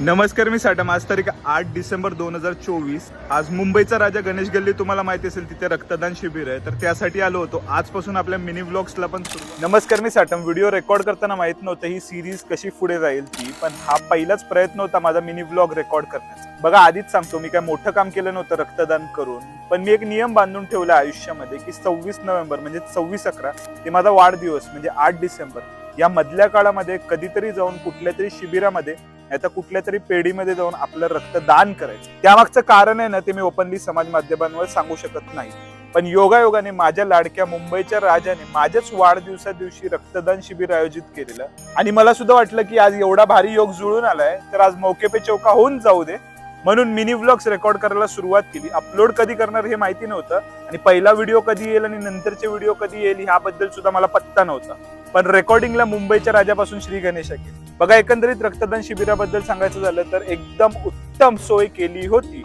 नमस्कार, मी साटम. आज तारीख 8 डिसेंबर 2024. आज मुंबईचा राजा गणेश गल्ली तुम्हाला माहिती असेल, तिथे रक्तदान शिबिर आहे. तर त्यासाठी आलो होतो. आजपासून आपल्या मिनी व्लॉग्सला पण नमस्कार, मी साटम. व्हिडिओ रेकॉर्ड करताना माहित नव्हतं ही सिरीज कशी पुढे जाईल ती, पण हा पहिलाच प्रयत्न होता माझा मिनी व्लॉग रेकॉर्ड करण्याचा. बघा, आधीच सांगतो, मी काय मोठं काम केलं नव्हतं रक्तदान करून, पण मी एक नियम बांधून ठेवला आयुष्यामध्ये की 26 नोव्हेंबर म्हणजे 26/11 ते माझा वाढदिवस म्हणजे 8 डिसेंबर या मधल्या काळामध्ये कधीतरी जाऊन कुठल्या तरी शिबिरामध्ये आता कुठल्या तरी पेढीमध्ये जाऊन आपलं रक्तदान करायचं. त्यामागचं कारण आहे ना, ते मी ओपनली समाज माध्यमांवर सांगू शकत नाही. पण योगायोगाने माझ्या लाडक्या मुंबईच्या राजाने माझ्याच वाढदिवसा दिवशी रक्तदान शिबिर आयोजित केलेलं आणि मला सुद्धा वाटलं की आज एवढा भारी योग जुळून आलाय, तर आज मौके पे चौका होऊन जाऊ दे, म्हणून मिनी व्लॉग्स रेकॉर्ड करायला सुरुवात केली. अपलोड कधी करणार हे माहिती नव्हतं आणि पहिला व्हिडिओ कधी येईल आणि नंतरचे व्हिडिओ कधी येईल ह्याबद्दल सुद्धा मला पत्ता नव्हता. पण रेकॉर्डिंगला मुंबईच्या राजापासून श्री गणेश केली. बघा, एकंदरीत रक्तदान शिबिराबद्दल सांगायचं झालं तर एकदम उत्तम सोय केली होती.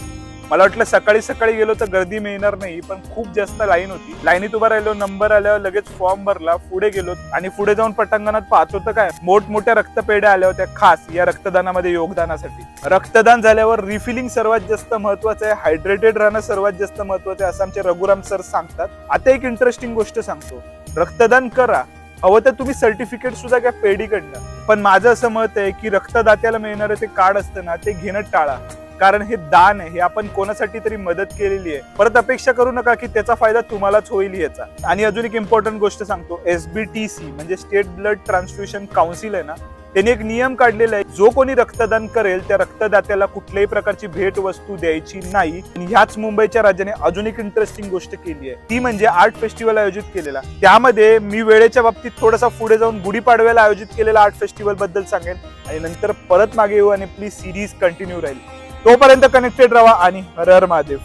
मला वाटलं सकाळी सकाळी गेलो तर गर्दी मिळणार नाही, पण खूप जास्त लाईन होती. लाईनीत उभा राहिलो, नंबर आल्यावर लगेच फॉर्म भरला, पुढे गेलो आणि पुढे जाऊन पटांगणात पाहतो तर काय मोठमोठ्या रक्तपेढ्या आल्या होत्या खास या रक्तदानामध्ये योगदानासाठी. रक्तदान झाल्यावर रिफिलिंग सर्वात जास्त महत्वाचं आहे, हायड्रेटेड राहणं सर्वात जास्त महत्वाचं आहे, असं आमचे रघुराम सर सांगतात. आता एक इंटरेस्टिंग गोष्ट सांगतो, रक्तदान करा, हवं तर तुम्ही सर्टिफिकेट सुद्धा घ्या पेढीकडनं, पण माझं असं मत आहे की रक्तदात्याला मिळणारं ते कार्ड असतं ना, ते घेणं टाळा. कारण हे दान आहे, हे आपण कोणासाठी तरी मदत केलेली आहे. परत अपेक्षा करू नका की त्याचा फायदा तुम्हालाच होईल याचा. आणि अजून एक इम्पॉर्टंट गोष्ट सांगतो, SBTC म्हणजे स्टेट ब्लड ट्रान्सफ्युजन काउन्सिल आहे ना, त्यांनी एक नियम काढलेला आहे, जो कोणी रक्तदान करेल त्या रक्तदात्याला कुठल्याही प्रकारची भेट वस्तू द्यायची नाही. आणि ह्याच मुंबईच्या राजाने अजून एक इंटरेस्टिंग गोष्ट केली आहे, ती म्हणजे आर्ट फेस्टिवल आयोजित केलेला. त्यामध्ये मी वेळेच्या बाबतीत थोडासा पुढे जाऊन गुढीपाडव्याला आयोजित केलेला आर्ट फेस्टिवल बद्दल सांगेन आणि नंतर परत मागे येऊ आणि प्लीज सिरीज कंटिन्यू राहील. तोपर्यंत कनेक्टेड राहा आणि हर हर महादेव.